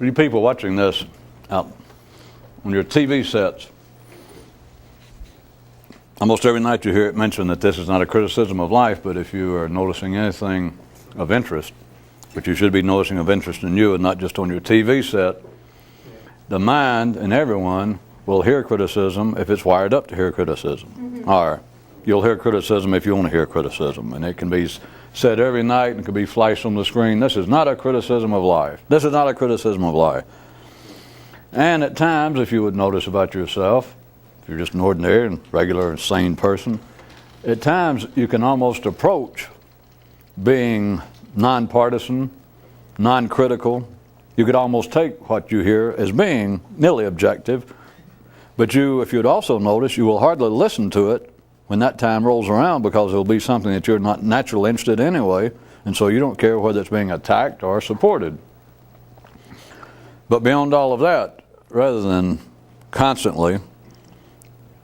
For you people watching this out on your TV sets, almost every night you hear it mentioned that this is not a criticism of life, but if you are noticing anything of interest, which you should be noticing of interest in you and not just on your TV set, the mind and everyone will hear criticism if it's wired up to hear criticism. Or you'll hear criticism if you want to hear criticism. And it can be said every night and can be flashed on the screen. This is not a criticism of life. This is not a criticism of life. And at times, if you would notice about yourself, if you're just an ordinary and regular and sane person, at times you can almost approach being nonpartisan, non-critical. You could almost take what you hear as being nearly objective. But if you'd also notice, you will hardly listen to it when that time rolls around, because it'll be something that you're not naturally interested in anyway, and so you don't care whether it's being attacked or supported. But beyond all of that, rather than constantly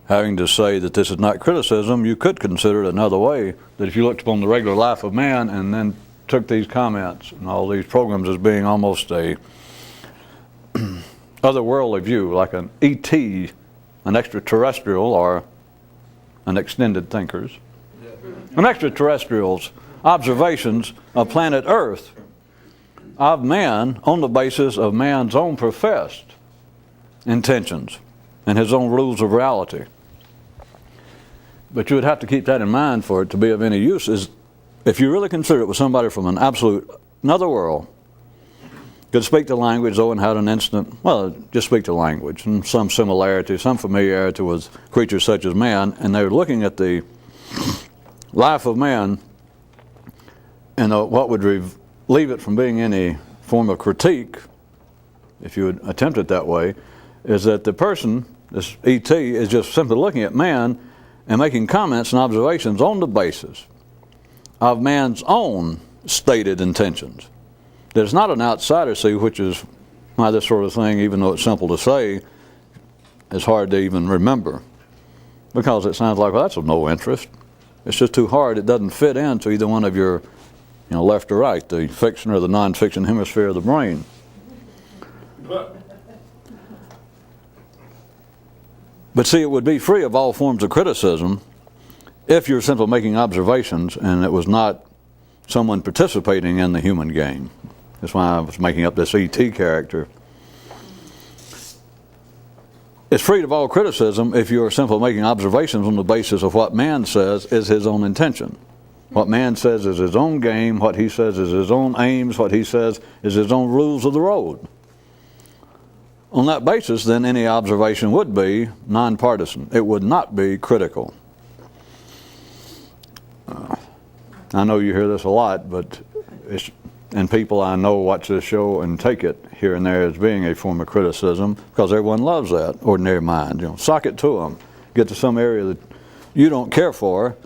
having to say that this is not criticism, you could consider it another way, that if you looked upon the regular life of man and then took these comments and all these programs as being almost a otherworldly view, like an ET, an extraterrestrial, or an extended thinkers, an extraterrestrial's observations of planet Earth of man on the basis of man's own professed intentions and his own rules of reality. But you would have to keep that in mind for it to be of any use. Is if you really consider it was somebody from an absolute another world, could speak the language, though, and had an instant, well, just speak the language, and some similarity, some familiarity with creatures such as man, and they were looking at the life of man, and what would leave it from being any form of critique, if you would attempt it that way, is that the person, this ET, is just simply looking at man and making comments and observations on the basis of man's own stated intentions. There's not an outsider, see, which is why this sort of thing, even though it's simple to say, is hard to even remember. Because it sounds like, well, that's of no interest. It's just too hard. It doesn't fit into either one of your, left or right, the fiction or the non-fiction hemisphere of the brain. But see, it would be free of all forms of criticism if you're simply making observations and it was not someone participating in the human game. That's why I was making up this ET character. It's free of all criticism if you're simply making observations on the basis of what man says is his own intention. What man says is his own game, what he says is his own aims, what he says is his own rules of the road. On that basis, then, any observation would be nonpartisan. It would not be critical. I know you hear this a lot, but and people I know watch this show and take it here and there as being a form of criticism, because everyone loves that, ordinary mind. Sock it to them. Get to some area that you don't care for,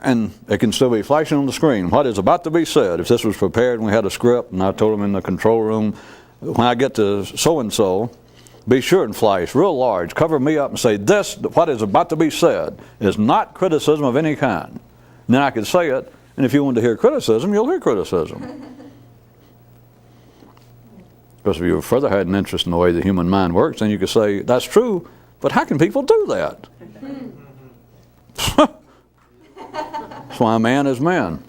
and it can still be flashing on the screen. What is about to be said? If this was prepared and we had a script, and I told them in the control room, when I get to so-and-so, be sure and flash real large, cover me up and say, this, what is about to be said, is not criticism of any kind. And then I could say it, and if you want to hear criticism, you'll hear criticism. Because if you further had an interest in the way the human mind works, then you could say, that's true, but how can people do that? That's why man is man.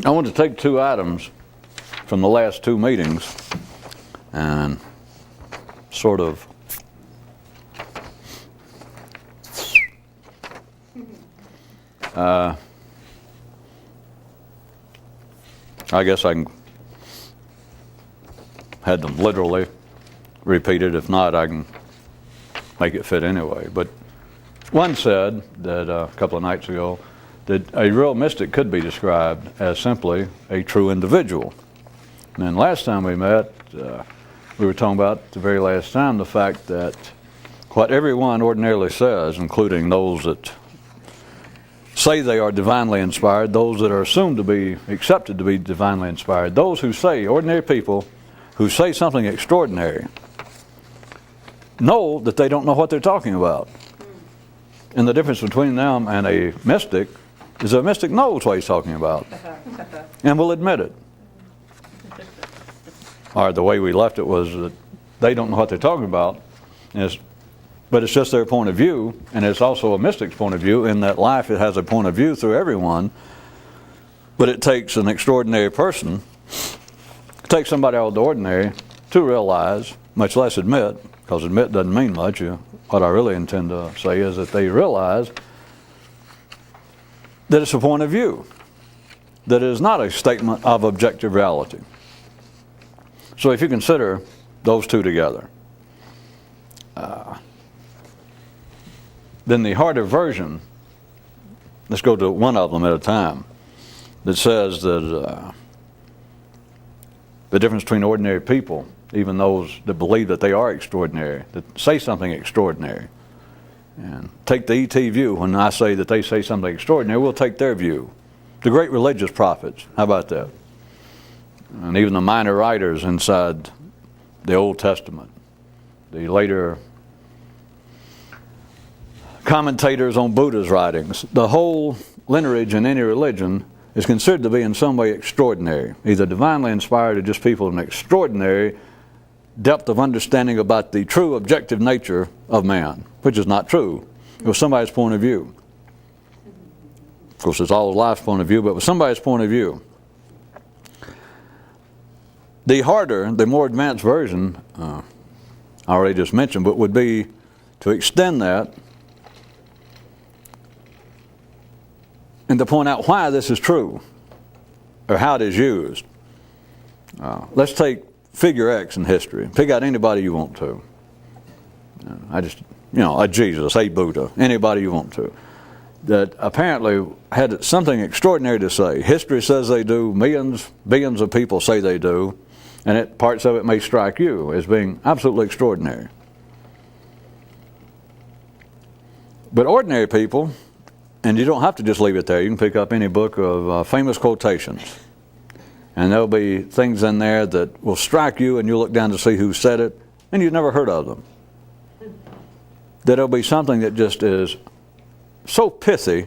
I want to take two items from the last two meetings and sort of I guess I can had them literally repeated. If not, I can make it fit anyway. But one said that a couple of nights ago that a real mystic could be described as simply a true individual. And then last time we met, we were talking about the very last time the fact that what everyone ordinarily says, including those that say they are divinely inspired, those that are assumed to be accepted to be divinely inspired, those who say, ordinary people who say something extraordinary, know that they don't know what they're talking about. And the difference between them and a mystic is a mystic knows what he's talking about and will admit it. or the way we left it was that they don't know what they're talking about. But it's just their point of view, and it's also a mystic's point of view in that life, it has a point of view through everyone. But it takes an extraordinary person, it takes somebody out of the ordinary to realize, much less admit, because admit doesn't mean much. What I really intend to say is that they realize that it's a point of view, that it is not a statement of objective reality. So if you consider those two together, then the harder version, let's go to one of them at a time, that says that the difference between ordinary people, even those that believe that they are extraordinary, that say something extraordinary, and take the ET view. When I say that they say something extraordinary, we'll take their view. The great religious prophets, how about that? And even the minor writers inside the Old Testament, the later commentators on Buddha's writings, the whole lineage in any religion is considered to be in some way extraordinary, either divinely inspired or just people with an extraordinary depth of understanding about the true objective nature of man, which is not true. It was somebody's point of view. Of course, it's all life's point of view, but it was somebody's point of view. The harder, the more advanced version, I already just mentioned, but would be to extend that and to point out why this is true or how it is used. Let's take figure X in history. Pick out anybody you want to. A Jesus, a Buddha, anybody you want to, that apparently had something extraordinary to say. History says they do. Millions, billions of people say they do. And parts of it may strike you as being absolutely extraordinary. But ordinary people, and you don't have to just leave it there. You can pick up any book of famous quotations. And there'll be things in there that will strike you, and you'll look down to see who said it, and you've never heard of them. There'll be something that just is so pithy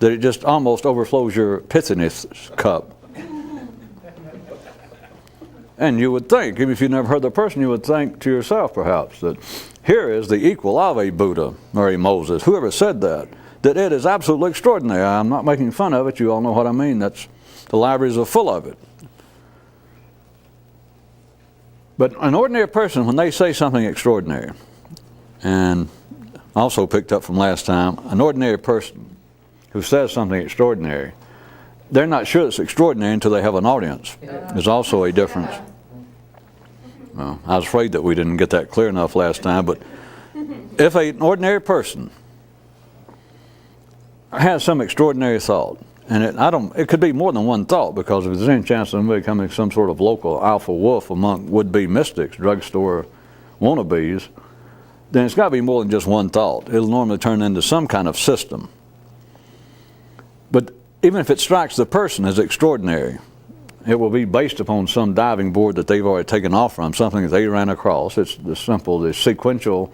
that it just almost overflows your pithiness cup. And you would think, even if you've never heard the person, you would think to yourself perhaps that here is the equal of a Buddha or a Moses, whoever said that it is absolutely extraordinary. I'm not making fun of it. You all know what I mean. The libraries are full of it. But an ordinary person, when they say something extraordinary, and also picked up from last time, an ordinary person who says something extraordinary, they're not sure it's extraordinary until they have an audience. There's also a difference. Well, I was afraid that we didn't get that clear enough last time, but if an ordinary person has some extraordinary thought, and it could be more than one thought, because if there's any chance of them becoming some sort of local alpha wolf among would-be mystics, drugstore wannabes, then it's got to be more than just one thought. It'll normally turn into some kind of system. But even if it strikes the person as extraordinary, it will be based upon some diving board that they've already taken off from, something that they ran across. It's the sequential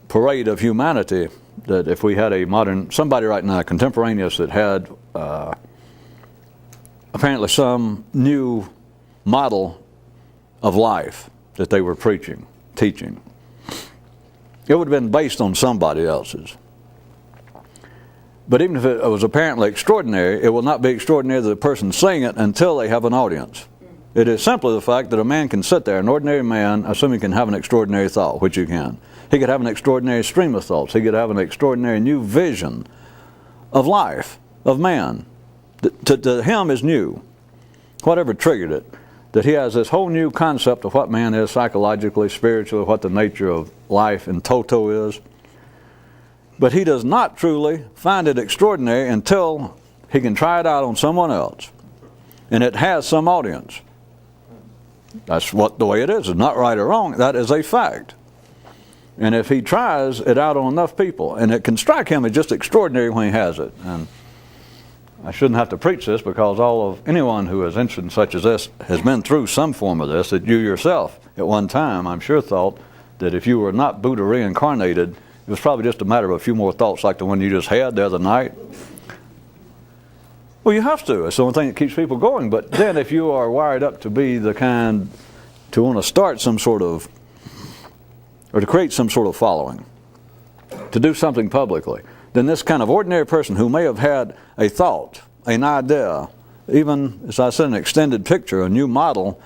parade of humanity, that if we had somebody right now, contemporaneous, that had apparently some new model of life that they were teaching, it would have been based on somebody else's. But even if it was apparently extraordinary, it will not be extraordinary to the person saying it until they have an audience. It is simply the fact that a man can sit there, an ordinary man, assuming he can have an extraordinary thought, which you can. He could have an extraordinary stream of thoughts. He could have an extraordinary new vision of life, of man. To him is new, whatever triggered it. That he has this whole new concept of what man is psychologically, spiritually, what the nature of life in toto is. But he does not truly find it extraordinary until he can try it out on someone else. And it has some audience. That's the way it is. It's not right or wrong. That is a fact. And if he tries it out on enough people, and it can strike him as just extraordinary when he has it. And I shouldn't have to preach this, because anyone who is interested in such as this has been through some form of this, that you yourself at one time, I'm sure, thought that if you were not Buddha reincarnated, it was probably just a matter of a few more thoughts like the one you just had the other night. Well, you have to. It's the only thing that keeps people going. But then if you are wired up to be the kind to want to start some sort of, or to create some sort of following, to do something publicly, then this kind of ordinary person who may have had a thought, an idea, even, as I said, an extended picture, a new model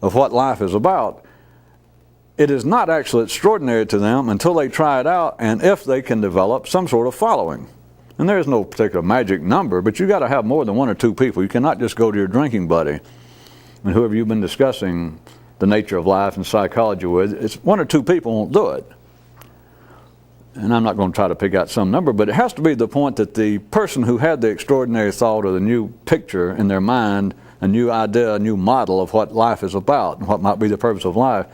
of what life is about, it is not actually extraordinary to them until they try it out and if they can develop some sort of following. And there is no particular magic number, but you got to have more than one or two people. You cannot just go to your drinking buddy and whoever you've been discussing the nature of life and psychology with. It's one or two people won't do it. And I'm not going to try to pick out some number, but it has to be the point that the person who had the extraordinary thought or the new picture in their mind, a new idea, a new model of what life is about and what might be the purpose of life,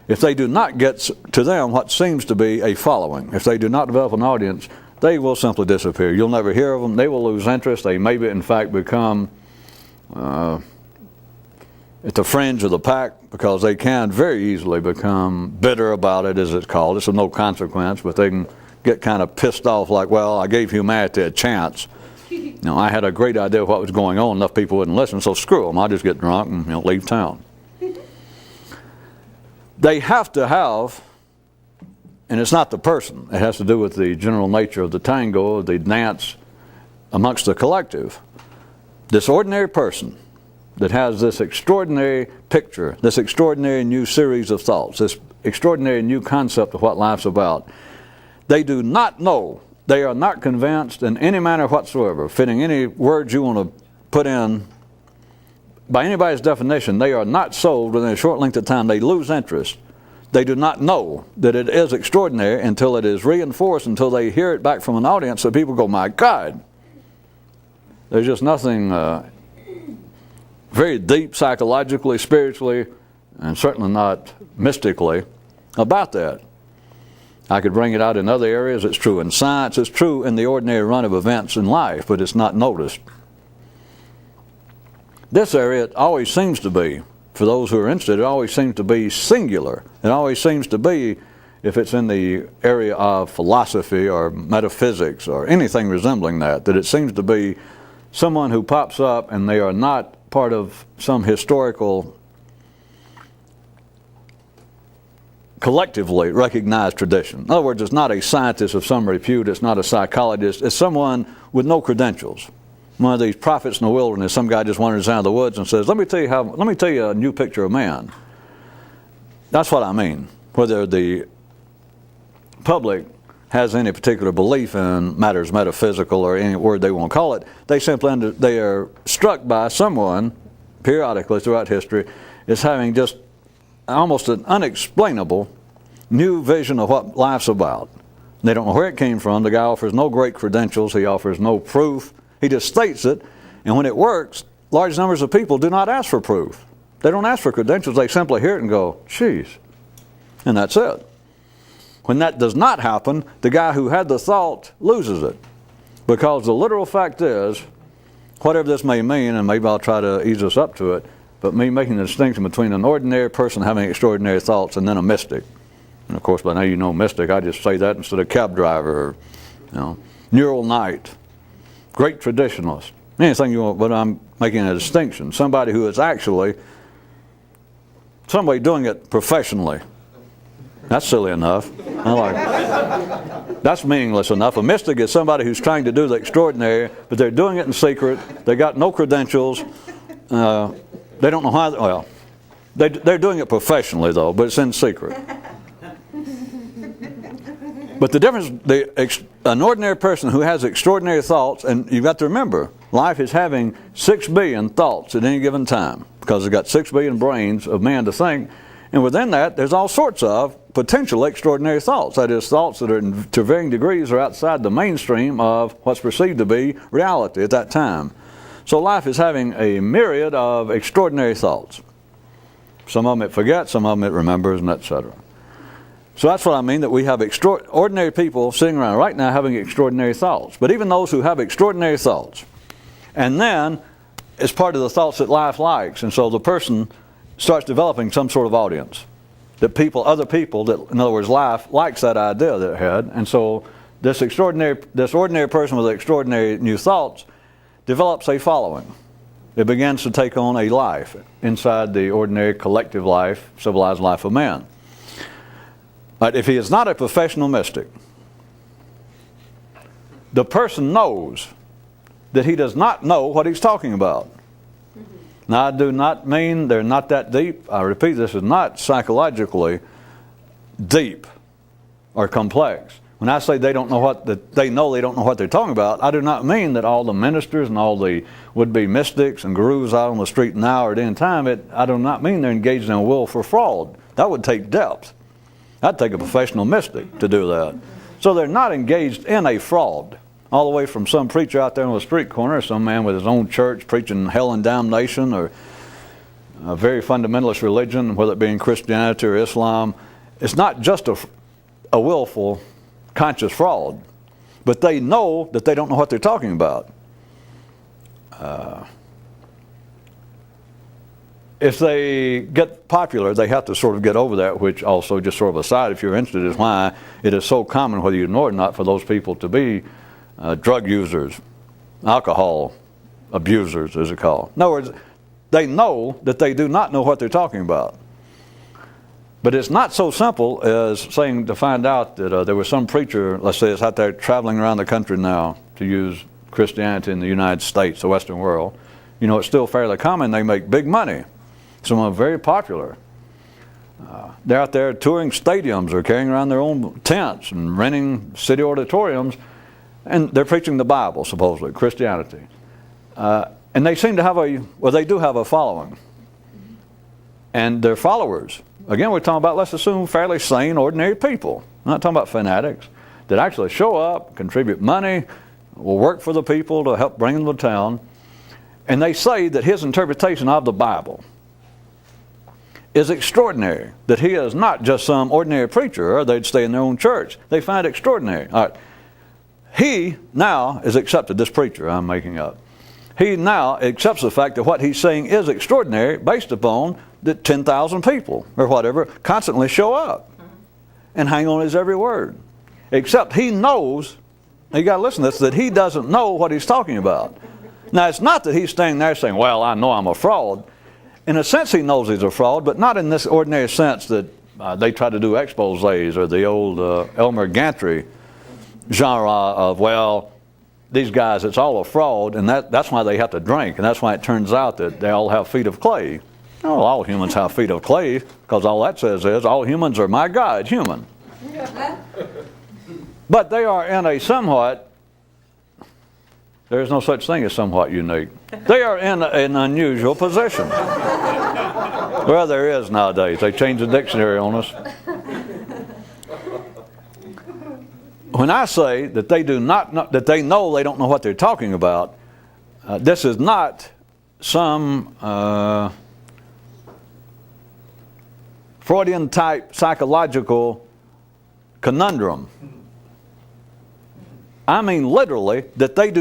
if they do not get to them what seems to be a following, if they do not develop an audience, they will simply disappear. You'll never hear of them. They will lose interest. They may, in fact, become at the fringe of the pack because they can very easily become bitter about it, as it's called. It's of no consequence, but they can get kind of pissed off like, well, I gave humanity a chance. Now, I had a great idea of what was going on. Enough people wouldn't listen, so screw them. I'll just get drunk and leave town. They have to have, and it's not the person, it has to do with the general nature of the tango, the dance amongst the collective. This ordinary person that has this extraordinary picture, this extraordinary new series of thoughts, this extraordinary new concept of what life's about, they do not know, they are not convinced in any manner whatsoever, fitting any words you want to put in. By anybody's definition, they are not sold within a short length of time. They lose interest. They do not know that it is extraordinary until it is reinforced, until they hear it back from an audience, so people go, my God. There's just nothing very deep psychologically, spiritually, and certainly not mystically about that. I could bring it out in other areas. It's true in science. It's true in the ordinary run of events in life, but it's not noticed. This area, it always seems to be, for those who are interested, it always seems to be singular. It always seems to be, if it's in the area of philosophy or metaphysics or anything resembling that, that it seems to be someone who pops up and they are not part of some historical, collectively recognized tradition. In other words, it's not a scientist of some repute, it's not a psychologist, it's someone with no credentials. One of these prophets in the wilderness, some guy just wanders out of the woods and says, let me tell you a new picture of man. That's what I mean. Whether the public has any particular belief in matters metaphysical or any word they want to call it, they are struck by someone periodically throughout history as having just almost an unexplainable new vision of what life's about. They don't know where it came from. The guy offers no great credentials. He offers no proof. He just states it, and when it works, large numbers of people do not ask for proof. They don't ask for credentials. They simply hear it and go, geez, and that's it. When that does not happen, the guy who had the thought loses it, because the literal fact is, whatever this may mean, and maybe I'll try to ease us up to it, but me making the distinction between an ordinary person having extraordinary thoughts and then a mystic. And of course, by now you know mystic, I just say that instead of cab driver or neural knight. Great traditionalist, anything you want, but I'm making a distinction. Somebody who is actually, somebody doing it professionally. That's silly enough. That's meaningless enough. A mystic is somebody who's trying to do the extraordinary, but they're doing it in secret. They got no credentials. They don't know how, well, they're doing it professionally though, but it's in secret. But the difference, an ordinary person who has extraordinary thoughts, and you've got to remember, life is having 6 billion thoughts at any given time, because they've got 6 billion brains of man to think, and within that, there's all sorts of potential extraordinary thoughts. That is, thoughts that are to varying degrees are outside the mainstream of what's perceived to be reality at that time. So life is having a myriad of extraordinary thoughts. Some of them it forgets, some of them it remembers, and etc. So that's what I mean, that we have ordinary people sitting around right now having extraordinary thoughts. But even those who have extraordinary thoughts, and then it's part of the thoughts that life likes, and so the person starts developing some sort of audience. That other people, that in other words, life likes that idea that it had, and so this ordinary person with extraordinary new thoughts develops a following. it begins to take on a life inside the ordinary collective life, civilized life of man. But if he is not a professional mystic, the person knows that he does not know what he's talking about. Now, I do not mean they're not that deep. I repeat, this is not psychologically deep or complex. When I say they don't know what they don't know what they're talking about, I do not mean that all the ministers and all the would-be mystics and gurus out on the street now or at any time. I do not mean they're engaged in a will for fraud. That would take depth. That'd take a professional mystic to do that. So they're not engaged in a fraud. All the way from some preacher out there on the street corner, some man with his own church preaching hell and damnation, or a very fundamentalist religion, whether it be in Christianity or Islam. It's not just a willful, conscious fraud, but they know that they don't know what they're talking about. If they get popular, they have to sort of get over that, which also, just sort of aside, if you're interested, is why it is so common, whether you know it or not, for those people to be drug users, alcohol abusers, as it's called. In other words, they know that they do not know what they're talking about. But it's not so simple as saying to find out that there was some preacher, let's say, is out there traveling around the country now, to use Christianity in the United States, the Western world. You know, it's still fairly common. They make big money. Some are very popular. They're out there touring stadiums or carrying around their own tents and renting city auditoriums, and they're preaching the Bible, supposedly, Christianity. And they seem to have they do have a following. And their followers, again, we're talking about, let's assume, fairly sane, ordinary people. We're not talking about fanatics that actually show up, contribute money, will work for the people to help bring them to town. And they say that his interpretation of the Bible is extraordinary, that he is not just some ordinary preacher, or they'd stay in their own church. They find it extraordinary. All right. He now is accepted, this preacher I'm making up. He now accepts the fact that what he's saying is extraordinary based upon that 10,000 people or whatever constantly show up and hang on his every word. Except he knows, you got to listen to this, that he doesn't know what he's talking about. Now, it's not that he's standing there saying, well, I know I'm a fraud. In a sense, he knows he's a fraud, but not in this ordinary sense that they try to do exposés or the old Elmer Gantry genre of, well, these guys, it's all a fraud, and that's why they have to drink, and that's why it turns out that they all have feet of clay. No, all humans have feet of clay, because all that says is all humans are my God, human. But they are in a somewhat, there is no such thing as somewhat unique. They are in an unusual position. Well, there is nowadays. They change the dictionary on us. When I say that they do not know, that they know they don't know what they're talking about, this is not some Freudian type psychological conundrum. I mean literally that they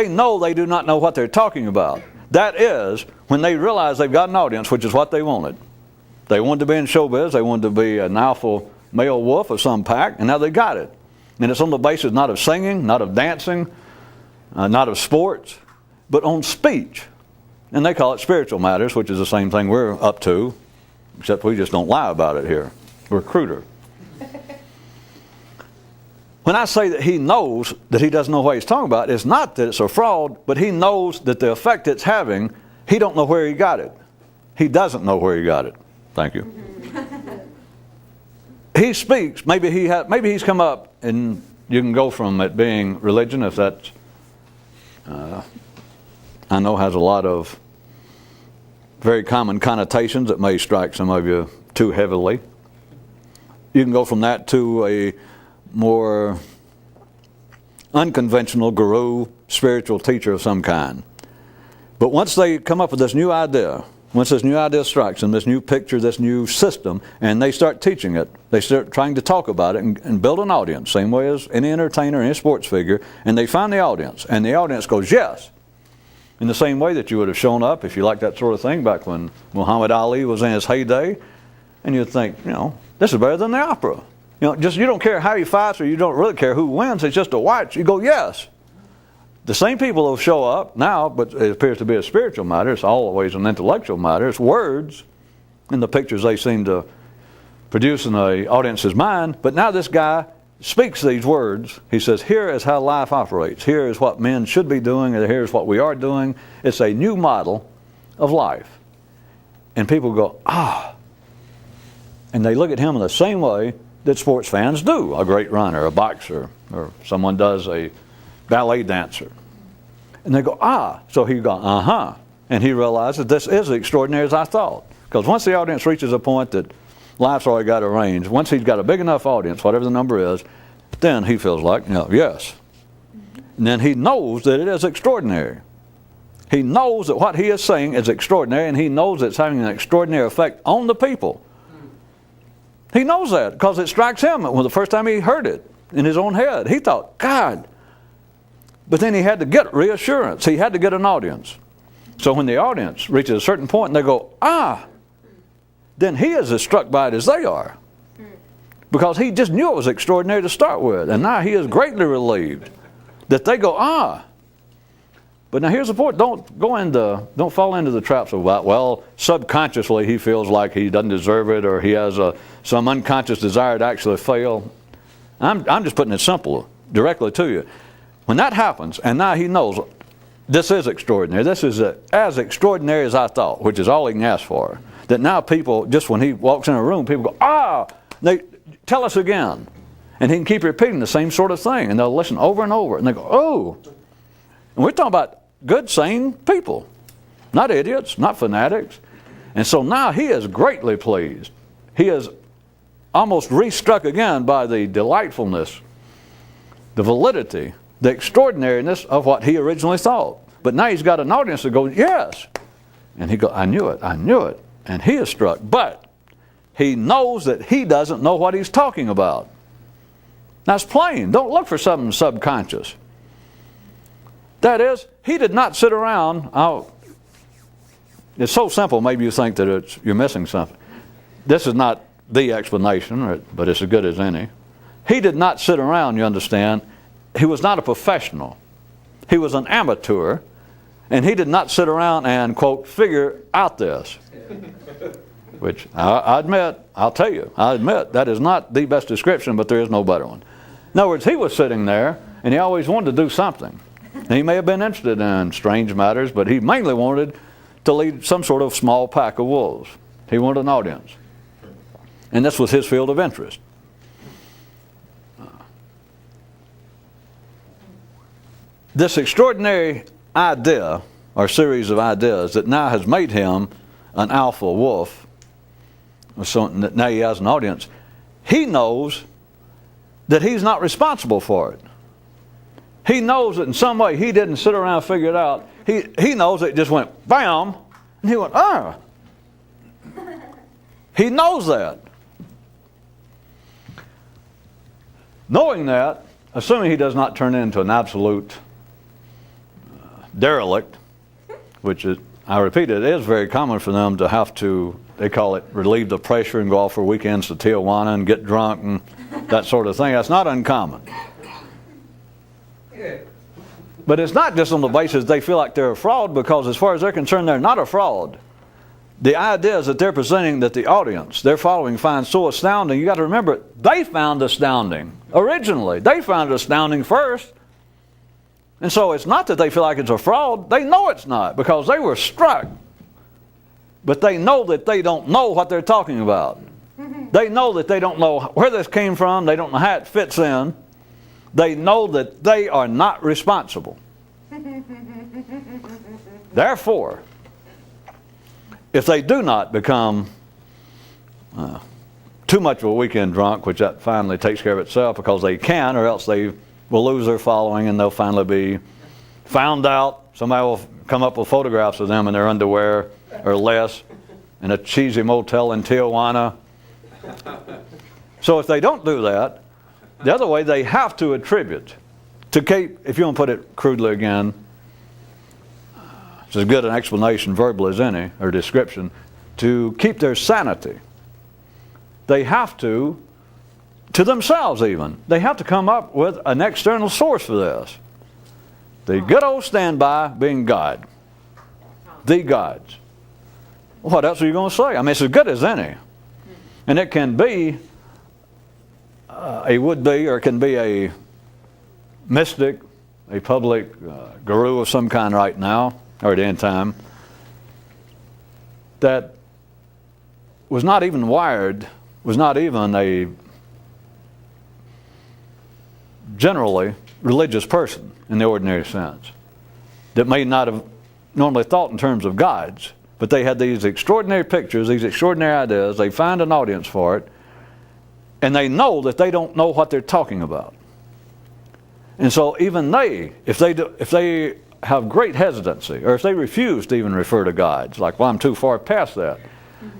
know they do not know what they're talking about. That is when they realize they've got an audience, which is what they wanted. They wanted to be in showbiz, they wanted to be an alpha male wolf of some pack, and now they got it. And it's on the basis not of singing, not of dancing, not of sports, but on speech. And they call it spiritual matters, which is the same thing we're up to, except we just don't lie about it here. We're cruder. When I say that he knows that he doesn't know what he's talking about, it's not that it's a fraud, but he knows that the effect it's having, he don't know where he got it. He doesn't know where he got it. Thank you. He speaks, maybe he's come up, and you can go from it being religion, if that's, I know has a lot of very common connotations that may strike some of you too heavily. You can go from that to a more unconventional guru, spiritual teacher of some kind. But once they come up with this new idea, once this new idea strikes them, this new picture, this new system, and they start teaching it, they start trying to talk about it and build an audience, same way as any entertainer, any sports figure, and they find the audience, and the audience goes, yes. In the same way that you would have shown up, if you like that sort of thing, back when Muhammad Ali was in his heyday, and you'd think, this is better than the opera. You don't care how he fights, or you don't really care who wins, it's just a watch. You go, yes. The same people will show up now, but it appears to be a spiritual matter. It's always an intellectual matter. It's words in the pictures they seem to produce in the audience's mind. But now this guy speaks these words. He says, here is how life operates. Here is what men should be doing, and here is what we are doing. It's a new model of life. And people go, ah. And they look at him in the same way that sports fans do. A great runner, a boxer, or someone does a ballet dancer. And they go, ah. So he goes, uh-huh. And he realizes this is as extraordinary as I thought. Because once the audience reaches a point that life's already got a range, once he's got a big enough audience, whatever the number is, then he feels like, yes. And then he knows that it is extraordinary. He knows that what he is saying is extraordinary, and he knows it's having an extraordinary effect on the people. He knows that because it strikes him when the first time he heard it in his own head. He thought, God. But then he had to get reassurance. He had to get an audience. So when the audience reaches a certain point and they go, ah, then he is as struck by it as they are. Because he just knew it was extraordinary to start with. And now he is greatly relieved that they go, ah. But now here's the point. Don't fall into the traps of, well, subconsciously he feels like he doesn't deserve it, or he has some unconscious desire to actually fail. I'm just putting it simple, directly to you. When that happens, and now he knows this is extraordinary. This is as extraordinary as I thought, which is all he can ask for. That now people, just when he walks in a room, people go, ah, they tell us again. And he can keep repeating the same sort of thing. And they'll listen over and over. And they go, oh. And we're talking about good, sane people. Not idiots, not fanatics. And so now he is greatly pleased. He is almost re-struck again by the delightfulness, the validity, the extraordinariness of what he originally thought. But now he's got an audience that goes, yes. And he goes, I knew it. And he is struck. But he knows that he doesn't know what he's talking about. Now it's plain. Don't look for something subconscious. That is, he did not sit around. It's so simple, maybe you think that you're missing something. This is not the explanation, but it's as good as any. He did not sit around, you understand. He was not a professional. He was an amateur, and he did not sit around and, quote, figure out this. Which I admit that is not the best description, but there is no better one. In other words, he was sitting there, and he always wanted to do something. And he may have been interested in strange matters, but he mainly wanted to lead some sort of small pack of wolves. He wanted an audience. And this was his field of interest. This extraordinary idea, or series of ideas, that now has made him an alpha wolf, so now he has an audience, he knows that he's not responsible for it. He knows that in some way he didn't sit around and figure it out. He knows it just went bam, and he went, ah. He knows that. Knowing that, assuming he does not turn into an absolute derelict, which is, I repeat, it is very common for them to have to, they call it relieve the pressure and go off for weekends to Tijuana and get drunk and that sort of thing. That's not uncommon. But it's not just on the basis they feel like they're a fraud, because as far as they're concerned, they're not a fraud. The ideas that they're presenting, that the audience, their following, finds so astounding, you got to remember, they found astounding originally. They found it astounding first. And so it's not that they feel like it's a fraud. They know it's not, because they were struck. But they know that they don't know what they're talking about. They know that they don't know where this came from. They don't know how it fits in. They know that they are not responsible. Therefore, if they do not become too much of a weekend drunk, which that finally takes care of itself because they can, or else they will lose their following and they'll finally be found out. Somebody will come up with photographs of them in their underwear or less in a cheesy motel in Tijuana. So if they don't do that, the other way, they have to attribute to keep, if you want to put it crudely again, it's as good an explanation verbal as any, or description, to keep their sanity. They have to themselves even, they have to come up with an external source for this. The good old standby being God. The gods. What else are you going to say? I mean, it's as good as any. And it can be a would-be, or it can be a mystic, a public guru of some kind right now, or at any time, that was not even wired, was not even a generally religious person in the ordinary sense, that may not have normally thought in terms of gods, but they had these extraordinary pictures, these extraordinary ideas. They find an audience for it, and they know that they don't know what they're talking about. And so even they, if they have great hesitancy, or if they refuse to even refer to gods, like, well, I'm too far past that,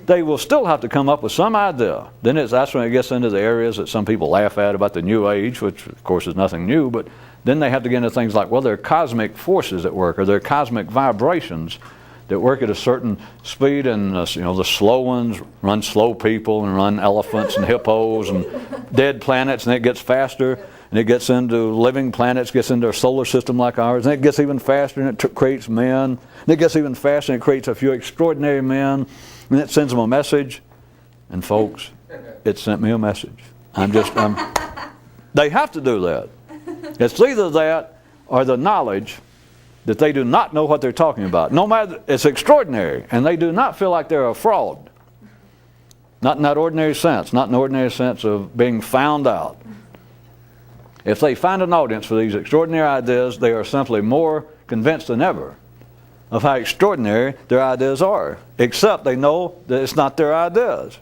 they will still have to come up with some idea. Then that's when it gets into the areas that some people laugh at about the New Age, which of course is nothing new, but then they have to get into things like, well, there are cosmic forces at work, or there are cosmic vibrations that work at a certain speed, and the slow ones run slow people and run elephants and hippos and dead planets, and it gets faster, and it gets into living planets, gets into a solar system like ours, and it gets even faster, and it creates men, and it gets even faster, and it creates a few extraordinary men, and it sends them a message. And folks, it sent me a message. They have to do that. It's either that or the knowledge that they do not know what they're talking about. No matter, it's extraordinary, and they do not feel like they're a fraud. Not in that ordinary sense, not in the ordinary sense of being found out. If they find an audience for these extraordinary ideas, they are simply more convinced than ever of how extraordinary their ideas are, except they know that it's not their ideas.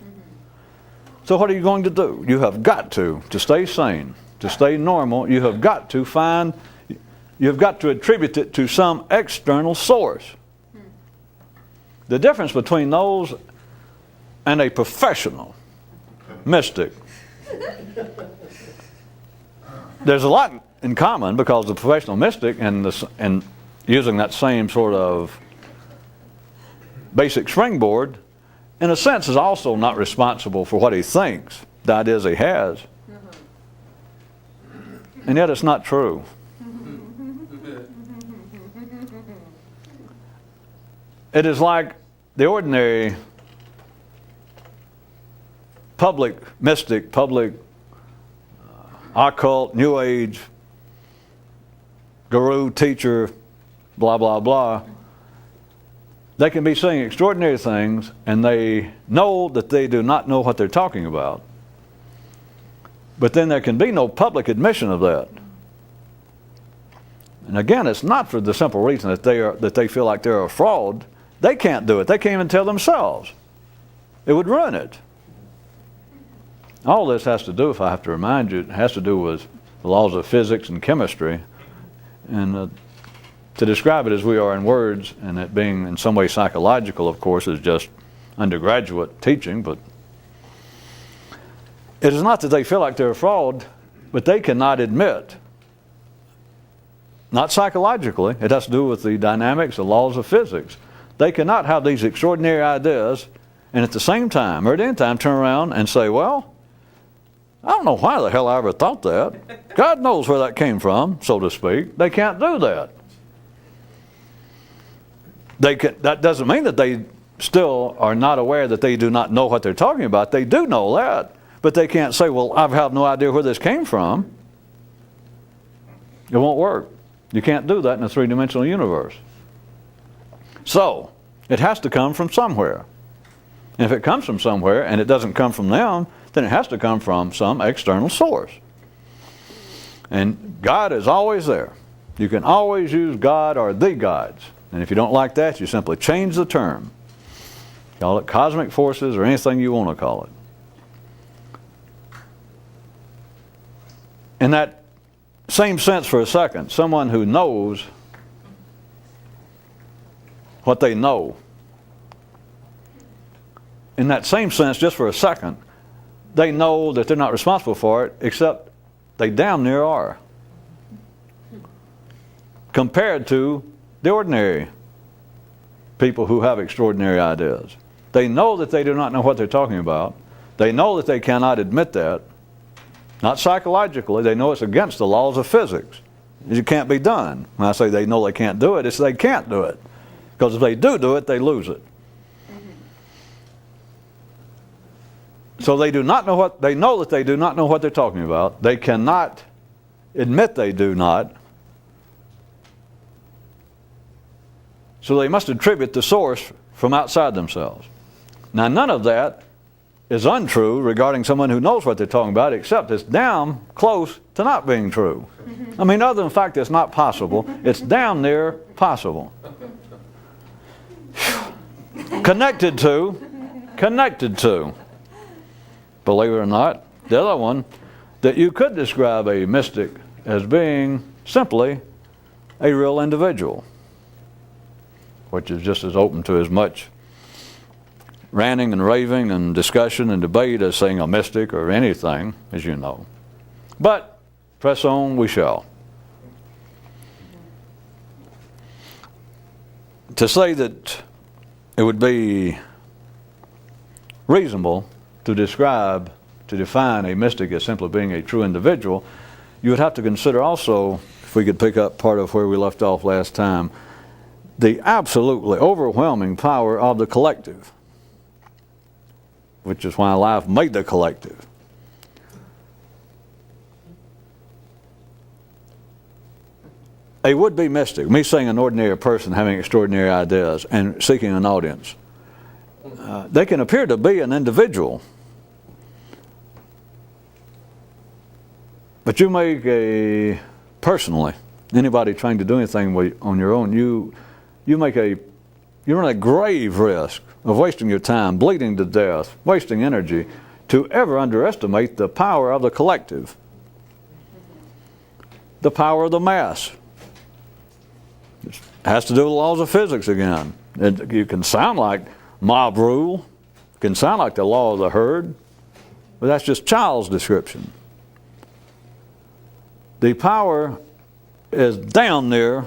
So what are you going to do? You have got to stay sane, to stay normal, you have got to attribute it to some external source. The difference between those and a professional mystic, there's a lot in common, because the professional mystic and using that same sort of basic springboard, in a sense, is also not responsible for what he thinks, the ideas he has. And yet it's not true. It is like the ordinary public mystic, public occult, New Age, guru, teacher, blah, blah, blah. They can be saying extraordinary things, and they know that they do not know what they're talking about. But then there can be no public admission of that. And again, it's not for the simple reason that they feel like they're a fraud. They can't do it. They can't even tell themselves. It would ruin it. All this has to do, if I have to remind you, it has to do with the laws of physics and chemistry. And to describe it as we are in words, and it being in some way psychological, of course, is just undergraduate teaching, but it is not that they feel like they're a fraud, but they cannot admit, not psychologically, it has to do with the dynamics, the laws of physics. They cannot have these extraordinary ideas and at the same time, or at any time, turn around and say, well, I don't know why the hell I ever thought that. God knows where that came from, so to speak. They can't do that. That doesn't mean that they still are not aware that they do not know what they're talking about. They do know that, but they can't say, well, I have no idea where this came from. It won't work. You can't do that in a three-dimensional universe. So, it has to come from somewhere. And if it comes from somewhere and it doesn't come from them, then it has to come from some external source. And God is always there. You can always use God or the gods. And if you don't like that, you simply change the term. Call it cosmic forces or anything you want to call it. In that same sense for a second, someone who knows what they know, in that same sense, just for a second, they know that they're not responsible for it, except they damn near are. Compared to the ordinary people who have extraordinary ideas. They know that they do not know what they're talking about. They know that they cannot admit that. Not psychologically, they know it's against the laws of physics. It can't be done. When I say they know they can't do it, it's they can't do it. Because if they do it, they lose it. So they do not know they know that they do not know what they're talking about. They cannot admit they do not. So they must attribute the source from outside themselves. Now, none of that is untrue regarding someone who knows what they're talking about, except it's damn close to not being true. I mean, other than the fact that it's not possible, it's damn near possible. Connected to, believe it or not, the other one, that you could describe a mystic as being simply a real individual, which is just as open to as much ranting and raving and discussion and debate as saying a mystic or anything, as you know. But press on we shall. To say that it would be reasonable to define a mystic as simply being a true individual, you would have to consider also, if we could pick up part of where we left off last time, the absolutely overwhelming power of the collective, which is why life made the collective. A would-be mystic, me saying an ordinary person having extraordinary ideas and seeking an audience, they can appear to be an individual, but you make personally, anybody trying to do anything on your own, you run a grave risk of wasting your time, bleeding to death, wasting energy, to ever underestimate the power of the collective, the power of the mass. It has to do with the laws of physics again. You can sound like mob rule, can sound like the law of the herd, but that's just child's description. The power is down there.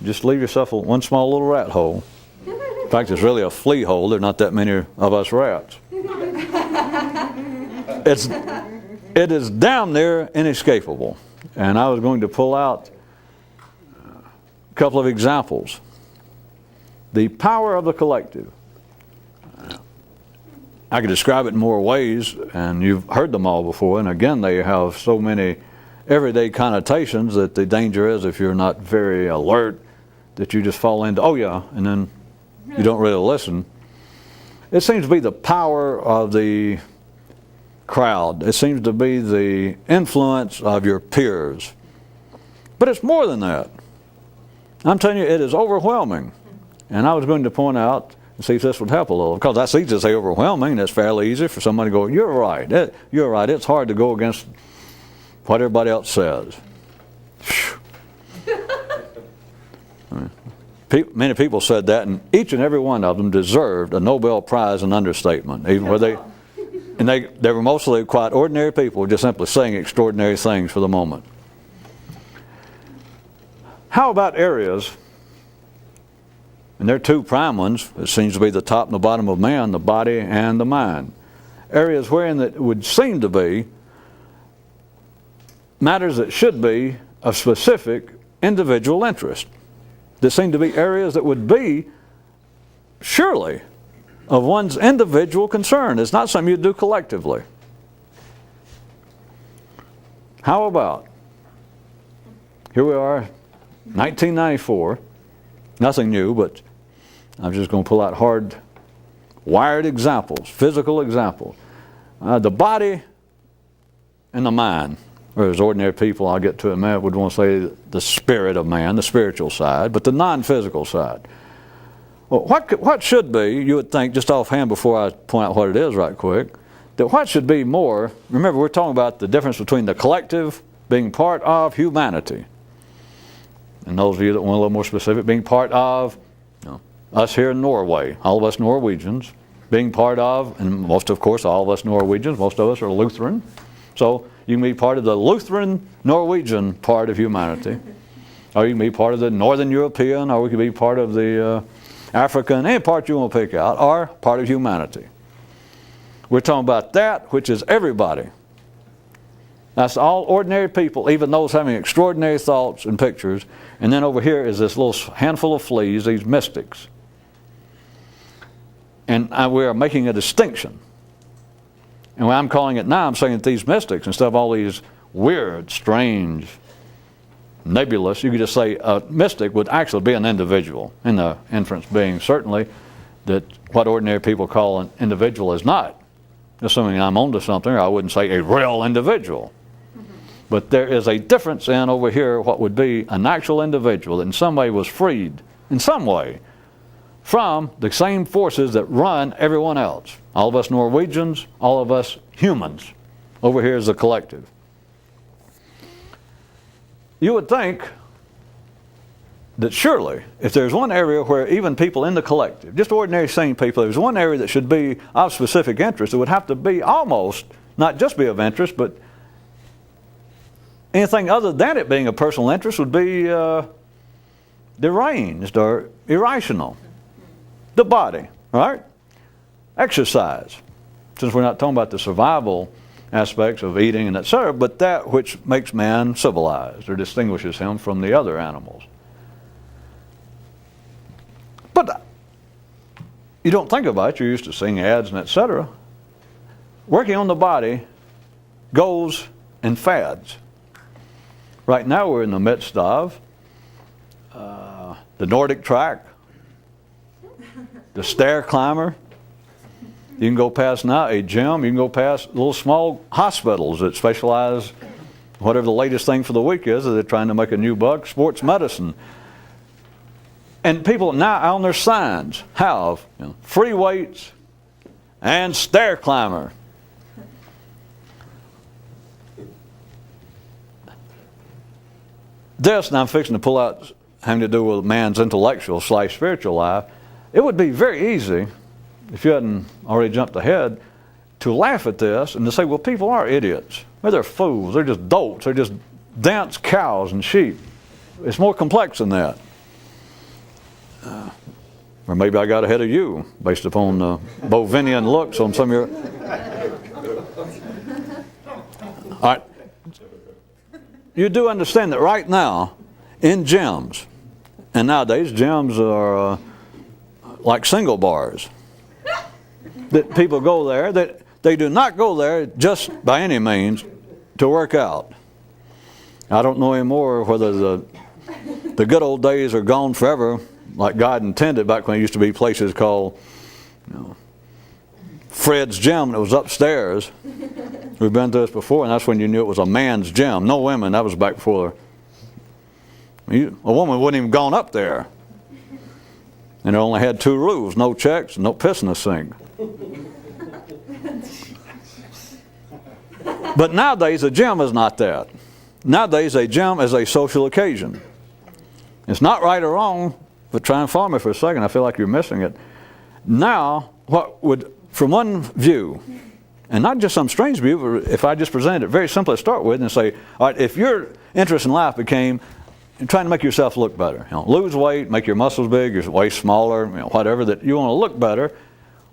Just leave yourself one small little rat hole. In fact, it's really a flea hole. There are not that many of us rats. It is down there, inescapable. And I was going to pull out a couple of examples. The power of the collective. I could describe it in more ways, and you've heard them all before. And again, they have so many everyday connotations that the danger is, if you're not very alert, that you just fall into, oh yeah, and then you don't really listen. It seems to be the power of the crowd. It seems to be the influence of your peers. But it's more than that. I'm telling you, it is overwhelming. And I was going to point out, and see if this would help a little, because that's easy to say overwhelming, and it's fairly easy for somebody to go, you're right, you're right, it's hard to go against what everybody else says. Many people said that, and each and every one of them deserved a Nobel Prize in understatement, even where they were mostly quite ordinary people, just simply saying extraordinary things for the moment. How about areas, and there are two prime ones, it seems to be the top and the bottom of man, the body and the mind. Areas wherein it would seem to be matters that should be of specific individual interest. There seem to be areas that would be surely of one's individual concern. It's not something you do collectively. How about, here we are, 1994, nothing new, but I'm just going to pull out hard wired examples, physical examples. The body and the mind. Or as ordinary people, I'll get to it in a minute, would want to say the spirit of man, the spiritual side, but the non-physical side. Well, what should be, you would think, just offhand before I point out what it is right quick, that what should be more, remember we're talking about the difference between the collective being part of humanity. And those of you that want a little more specific, being part of us here in Norway, all of us Norwegians, being part of, and most of course all of us Norwegians, most of us are Lutheran, so you can be part of the Lutheran Norwegian part of humanity, or you can be part of the Northern European, or we can be part of the African, any part you want to pick out, or part of humanity. We're talking about that which is everybody. That's all ordinary people, even those having extraordinary thoughts and pictures. And then over here is this little handful of fleas, these mystics. And we are making a distinction. And when I'm calling it now, I'm saying that these mystics, instead of all these weird, strange, nebulous, you could just say a mystic would actually be an individual, in the inference being certainly that what ordinary people call an individual is not. Assuming I'm onto something, I wouldn't say a real individual. But there is a difference in over here what would be an actual individual that in some way was freed, in some way, from the same forces that run everyone else. All of us Norwegians, all of us humans. Over here is the collective. You would think that surely, if there's one area where even people in the collective, just ordinary sane people, there's one area that should be of specific interest, it would have to be almost, not just be of interest, but anything other than it being of personal interest would be deranged or irrational. The body, right? Exercise. Since we're not talking about the survival aspects of eating and etc., but that which makes man civilized or distinguishes him from the other animals. But you don't think about it, you're used to seeing ads and etc. Working on the body goes in fads. Right now we're in the midst of the Nordic track, the stair climber. You can go past now a gym, you can go past little small hospitals that specialize, whatever the latest thing for the week is, they're trying to make a new buck, sports medicine. And people now on their signs have free weights and stair climber. This, and I'm fixing to pull out having to do with man's intellectual / spiritual life, it would be very easy, if you hadn't already jumped ahead, to laugh at this and to say, well, people are idiots. Well, they're fools. They're just dolts. They're just dense cows and sheep. It's more complex than that. Or maybe I got ahead of you based upon the bovinian looks on some of your... All right. You do understand that right now, in gyms, and nowadays gyms are like single bars, that people go there, that they do not go there just by any means to work out. I don't know anymore whether the good old days are gone forever, like God intended back when there used to be places called Fred's Gym that was upstairs. We've been through this before, and that's when you knew it was a man's gym. No women, that was back before. A woman wouldn't even gone up there. And it only had 2 rules, no checks and no piss in the sink. But nowadays a gym is not that. Nowadays a gym is a social occasion. It's not right or wrong, but try and follow me for a second, I feel like you're missing it. Now, what would, from one view, and not just some strange view, but if I just presented it very simply to start with and say, all right, if your interest in life became trying to make yourself look better, lose weight, make your muscles big, your waist smaller, whatever, that you want to look better,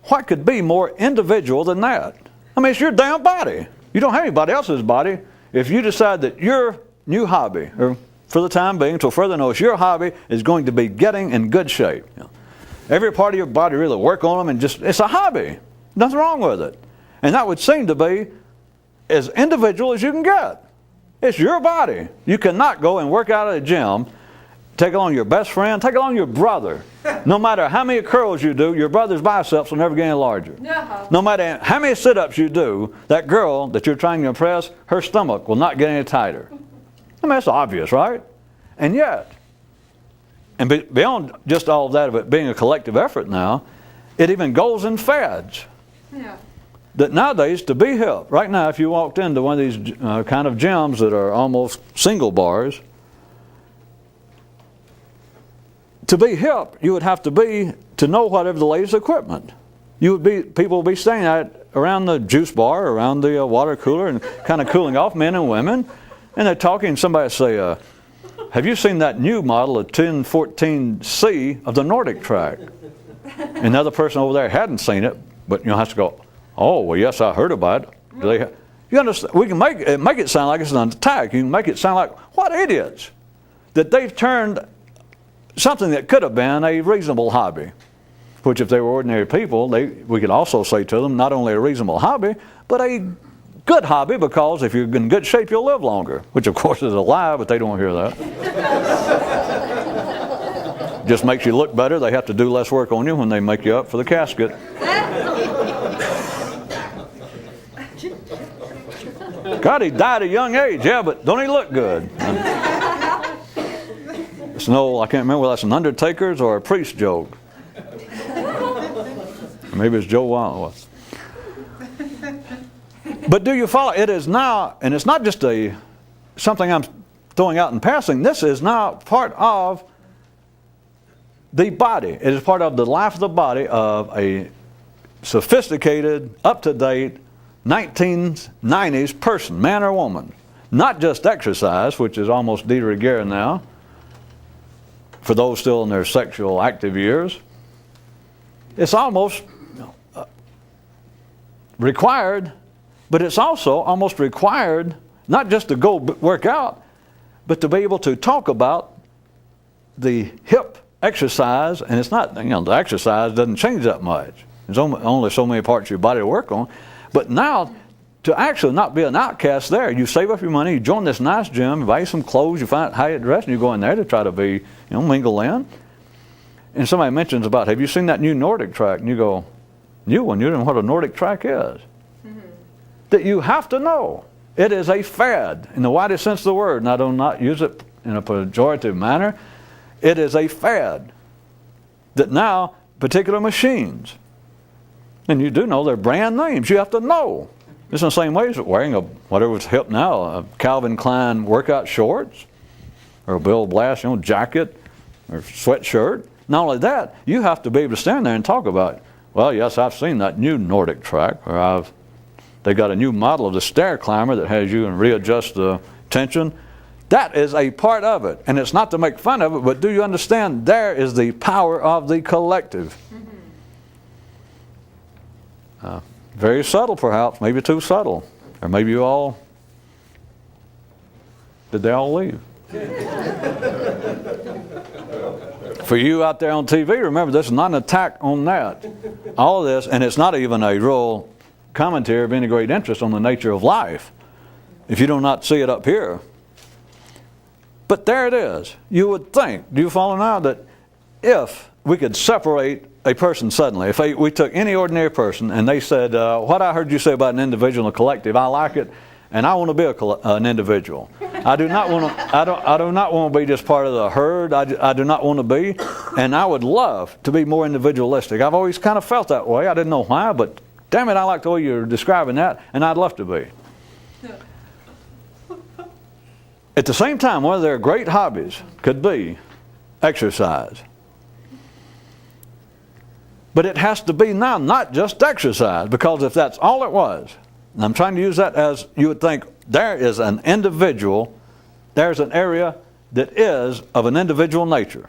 what could be more individual than that? I mean, it's your damn body. You don't have anybody else's body. If you decide that your new hobby, or for the time being, until further notice, your hobby is going to be getting in good shape. Every part of your body really work on them and just, it's a hobby. Nothing wrong with it. And that would seem to be as individual as you can get. It's your body. You cannot go and work out at a gym, take along your best friend, take along your brother. No matter how many curls you do, your brother's biceps will never get any larger. No. No matter how many sit-ups you do, that girl that you're trying to impress, her stomach will not get any tighter. I mean, that's obvious, right? And yet, and beyond just all of that of it being a collective effort now, it even goes in fads. Yeah. That nowadays, to be hip, right now if you walked into one of these kind of gyms that are almost single bars, to be hip, you would have to know whatever the latest equipment. People would be staying around the juice bar, around the water cooler, and kind of cooling off, men and women, and they're talking, and somebody say, have you seen that new model of 1014C of the Nordic track? And the other person over there hadn't seen it, but has to go, oh, well, yes, I heard about it. You You understand? We can make it sound like it's an attack. You can make it sound like, what idiots, that they've turned something that could have been a reasonable hobby, which if they were ordinary people, we could also say to them, not only a reasonable hobby, but a good hobby, because if you're in good shape, you'll live longer, which of course is a lie, but they don't want to hear that. Just makes you look better. They have to do less work on you when they make you up for the casket. God, he died at a young age. Yeah, but don't he look good? It's no, I can't remember whether that's an Undertaker's or a priest joke. Or maybe it's Joe Wild. But do you follow? It is now, and it's not just something I'm throwing out in passing. This is now part of the body. It is part of the life of the body of a sophisticated, up-to-date, 1990s person, man or woman. Not just exercise, which is almost de rigueur now, for those still in their sexual active years. It's almost required, but it's also almost required not just to go work out, but to be able to talk about the hip exercise. And it's not, the exercise doesn't change that much. There's only so many parts of your body to work on. But now, to actually not be an outcast there, you save up your money, you join this nice gym, you buy you some clothes, you find how you dress, and you go in there to try to be, mingle in. And somebody mentions about, have you seen that new Nordic track? And you go, new one? You don't know what a Nordic track is. Mm-hmm. That you have to know. It is a fad, in the widest sense of the word, and I do not use it in a pejorative manner. It is a fad. That now, particular machines, and you do know their brand names. You have to know. It's in the same way as wearing whatever's hip now, a Calvin Klein workout shorts, or a Bill Blass jacket, or sweatshirt. Not only that, you have to be able to stand there and talk about, well, yes, I've seen that new Nordic track, or they got a new model of the stair climber that has you and readjust the tension. That is a part of it, and it's not to make fun of it, but do you understand? There is the power of the collective. Very subtle, perhaps, maybe too subtle. Or maybe did they all leave? For you out there on TV, remember, this is not an attack on that. All of this, and it's not even a real commentary of any great interest on the nature of life, if you do not see it up here. But there it is. You would think, do you follow now, that if we could separate a person suddenly, if we took any ordinary person and they said, what I heard you say about an individual and a collective, I like it, and I want to be an individual. I do not want to. I do not want to be just part of the herd. I do not want to be, and I would love to be more individualistic. I've always kind of felt that way. I didn't know why, but damn it, I like the way you're describing that, and I'd love to be. At the same time, one of their great hobbies could be exercise. But it has to be now not just exercise, because if that's all it was, and I'm trying to use that as you would think, there is an individual, there's an area that is of an individual nature.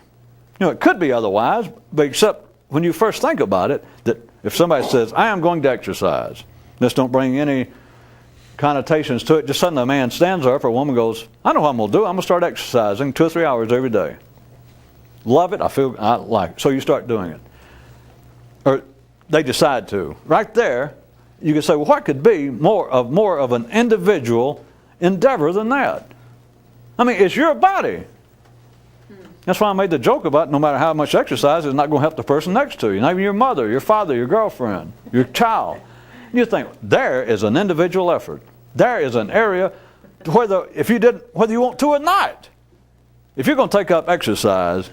It could be otherwise, but except when you first think about it, that if somebody says, I am going to exercise, this don't bring any connotations to it, just suddenly a man stands up or a woman goes, I know what I'm going to do, I'm going to start exercising 2 or 3 hours every day. Love it, I like it. So you start doing it. Or they decide to. Right there, you can say, well, what could be more of an individual endeavor than that? I mean, it's your body. That's why I made the joke about no matter how much exercise, it's not going to help the person next to you. Not even your mother, your father, your girlfriend, your child. You think, there is an individual effort. There is an area whether you want to or not. If you're going to take up exercise,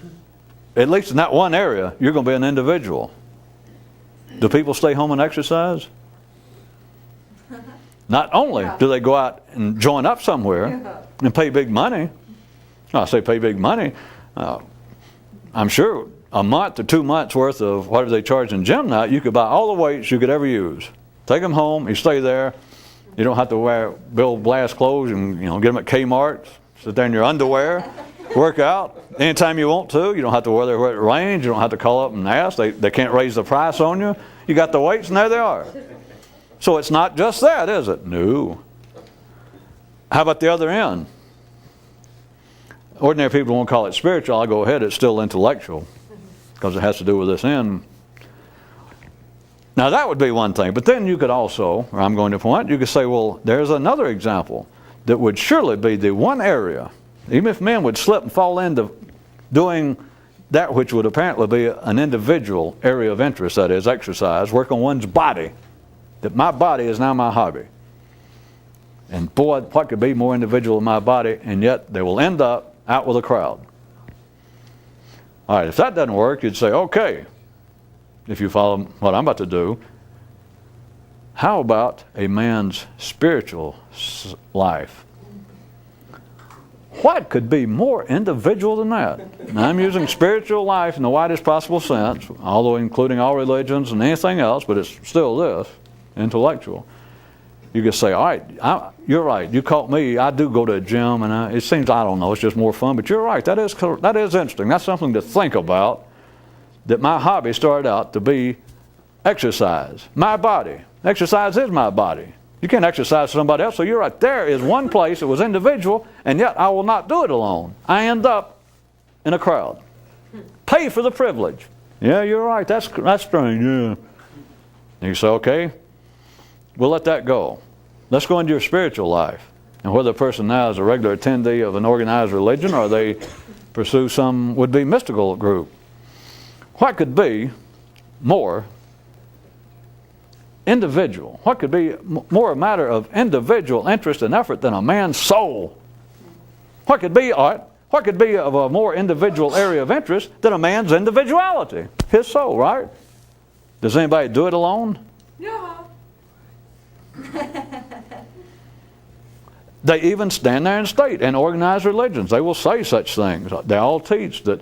at least in that one area, you're going to be an individual. Do people stay home and exercise? Not only do they go out and join up somewhere and pay big money. I say pay big money. I'm sure a month or 2 months worth of whatever they charge in gym now, you could buy all the weights you could ever use. Take them home, you stay there. You don't have to wear Bill Blass clothes and get them at Kmart. Sit there in your underwear, work out anytime you want to. You don't have to wear their range. You don't have to call up and ask. They can't raise the price on you. You got the weights and there they are. So it's not just that, is it? No. How about the other end? Ordinary people won't call it spiritual. I'll go ahead, it's still intellectual because it has to do with this end. Now that would be one thing, but then you could also, or I'm going to point, you could say, well, there's another example that would surely be the one area, even if men would slip and fall into doing that which would apparently be an individual area of interest, that is exercise, work on one's body, that my body is now my hobby. And boy, what could be more individual than my body, and yet they will end up out with a crowd. All right, if that doesn't work, you'd say, okay, if you follow what I'm about to do, how about a man's spiritual life? What could be more individual than that? Now, I'm using spiritual life in the widest possible sense, although including all religions and anything else, but it's still this, intellectual. You could say, all right, you're right, you caught me, I do go to a gym, and it seems, I don't know, it's just more fun, but you're right, that is interesting. That's something to think about, that my hobby started out to be exercise. My body. Exercise is my body. You can't exercise for somebody else, so you're right. There is one place that was individual, and yet I will not do it alone. I end up in a crowd. Pay for the privilege. Yeah, you're right, that's strange, yeah. And you say, okay, we'll let that go. Let's go into your spiritual life. And whether a person now is a regular attendee of an organized religion or they pursue some would-be mystical group. What could be more individual? What could be more a matter of individual interest and effort than a man's soul? What could be of a more individual area of interest than a man's individuality? His soul, right? Does anybody do it alone? Yeah. They even stand there and state, in organized religions, they will say such things. They all teach that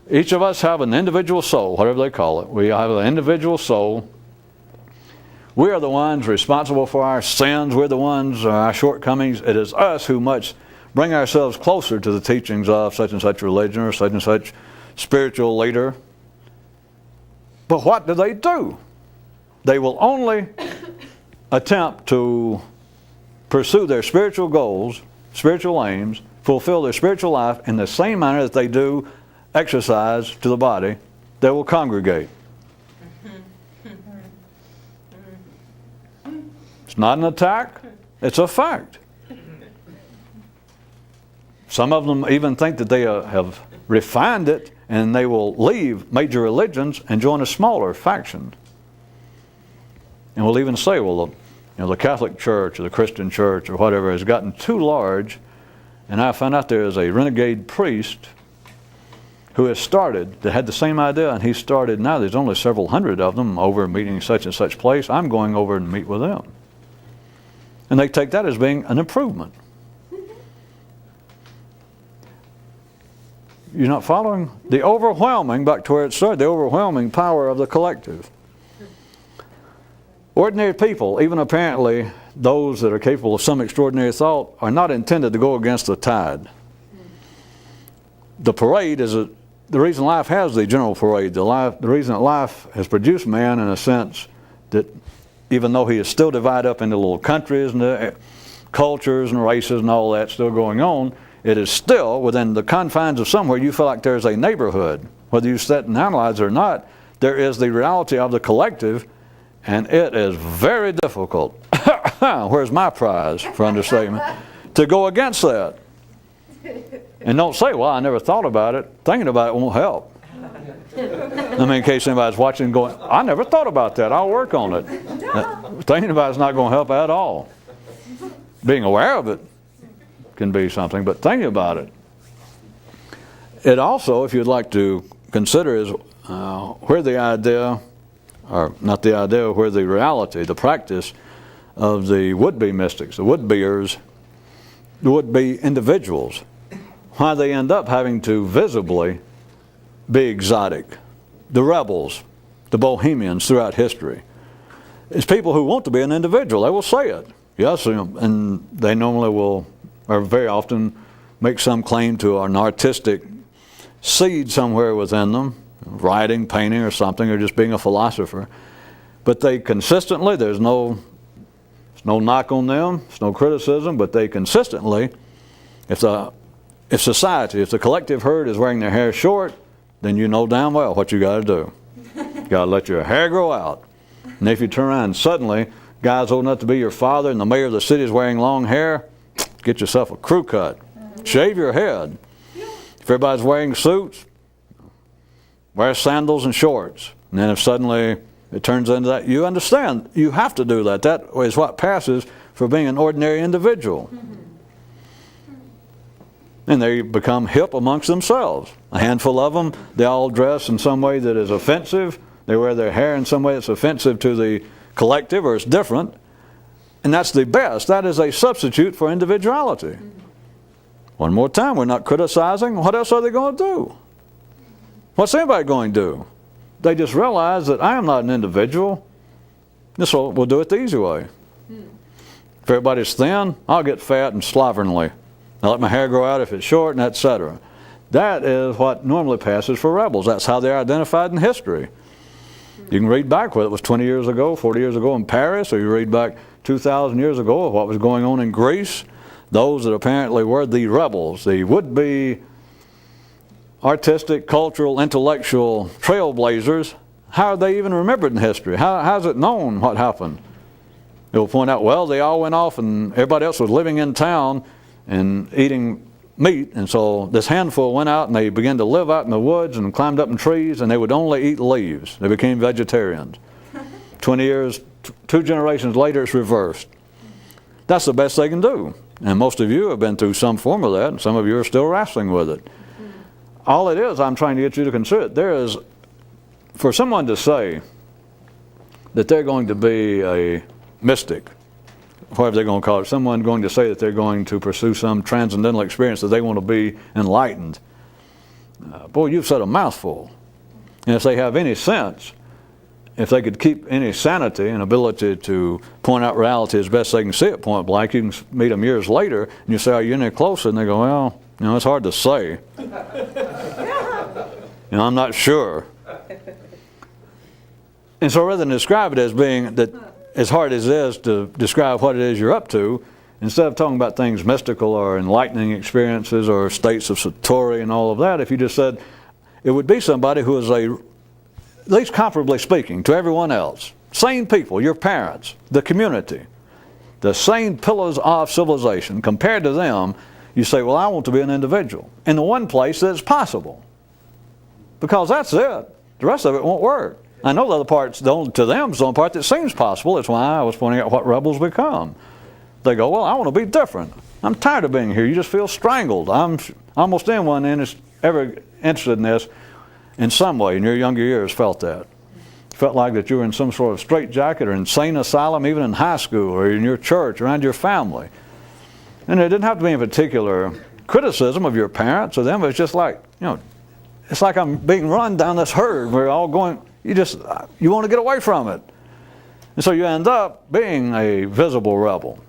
each of us have an individual soul, whatever they call it. We have an individual soul. We are the ones responsible for our sins. We're the ones, our shortcomings. It is us who must bring ourselves closer to the teachings of such and such religion or such and such spiritual leader. But what do? They will only attempt to pursue their spiritual goals, spiritual aims, fulfill their spiritual life in the same manner that they do exercise to the body. They will congregate. It's not an attack, it's a fact. Some of them even think that they have refined it and they will leave major religions and join a smaller faction. And we'll even say, well, the Catholic Church or the Christian Church or whatever has gotten too large, and I found out there is a renegade priest who has started, that had the same idea, and he started, now there's only several hundred of them over meeting such and such place. I'm going over and meet with them. And they take that as being an improvement. You're not following? The overwhelming, back to where it started, the overwhelming power of the collective. Ordinary people, even apparently those that are capable of some extraordinary thought, are not intended to go against the tide. The parade is the reason life has the general parade. The reason that life has produced man in a sense that even though he is still divided up into little countries and cultures and races and all that still going on, it is still within the confines of somewhere you feel like there's a neighborhood. Whether you sit and analyze it or not, there is the reality of the collective, and it is very difficult. Where's my prize for understatement? To go against that. And don't say, well, I never thought about it. Thinking about it won't help. I mean, in case anybody's watching and going, I never thought about that. I'll work on it. Thinking about it's not going to help at all. Being aware of it can be something, but thinking about it. It also, if you'd like to consider, is where the idea, or not the idea, where the reality, the practice of the would-be mystics, the would-beers, the would-be individuals, why they end up having to visibly be exotic. The rebels, the bohemians throughout history. It's people who want to be an individual. They will say it. Yes, and they normally will, or very often, make some claim to an artistic seed somewhere within them, writing, painting, or something, or just being a philosopher. But they consistently, there's no It's no knock on them. It's no criticism, but they consistently, if society, if the collective herd is wearing their hair short, then you know damn well what you got to do. You got to let your hair grow out. And if you turn around and suddenly, guy's old enough to be your father and the mayor of the city is wearing long hair, get yourself a crew cut. Shave your head. If everybody's wearing suits, wear sandals and shorts. And then if suddenly it turns into that, you understand, you have to do that. That is what passes for being an ordinary individual. And they become hip amongst themselves. A handful of them, they all dress in some way that is offensive. They wear their hair in some way that's offensive to the collective, or it's different. And that's the best. That is a substitute for individuality. One more time, we're not criticizing. What else are they going to do? What's anybody going to do? They just realize that I am not an individual. This will do it the easy way. If everybody's thin, I'll get fat and slovenly. I'll let my hair grow out if it's short, and etc. That is what normally passes for rebels. That's how they're identified in history. You can read back whether it was 20 years ago, 40 years ago in Paris, or you read back 2,000 years ago of what was going on in Greece. Those that apparently were the rebels, the would-be artistic, cultural, intellectual trailblazers, how are they even remembered in history? How's it known what happened? They'll point out, well, they all went off and everybody else was living in town and eating meat, and so this handful went out and they began to live out in the woods and climbed up in trees, and they would only eat leaves. They became vegetarians. 20 years, 2 generations later, it's reversed. That's the best they can do. And most of you have been through some form of that, and some of you are still wrestling with it. All it is, I'm trying to get you to consider it. There is, for someone to say that they're going to be a mystic, whatever they're going to call it, someone going to say that they're going to pursue some transcendental experience, that they want to be enlightened. Boy, you've said a mouthful. And if they have any sense, if they could keep any sanity and ability to point out reality as best they can see it point blank, you can meet them years later and you say, are you any closer? And they go, well, it's hard to say. I'm not sure. And so rather than describe it as being that, as hard as it is to describe what it is you're up to, instead of talking about things mystical or enlightening experiences or states of satori and all of that, if you just said it would be somebody who is at least comparably speaking to everyone else, sane people, your parents, the community, the sane pillars of civilization, compared to them, you say, well, I want to be an individual in the one place that it's possible. Because that's it. The rest of it won't work. I know the other parts, to them, is the only part that seems possible. That's why I was pointing out what rebels become. They go, well, I want to be different. I'm tired of being here. You just feel strangled. Almost anyone ever interested in this in some way in your younger years felt that. Felt like that you were in some sort of straitjacket or insane asylum, even in high school or in your church, around your family. And it didn't have to be in particular criticism of your parents or them. It's just like, it's like I'm being run down this herd. We're all going, you want to get away from it. And so you end up being a visible rebel.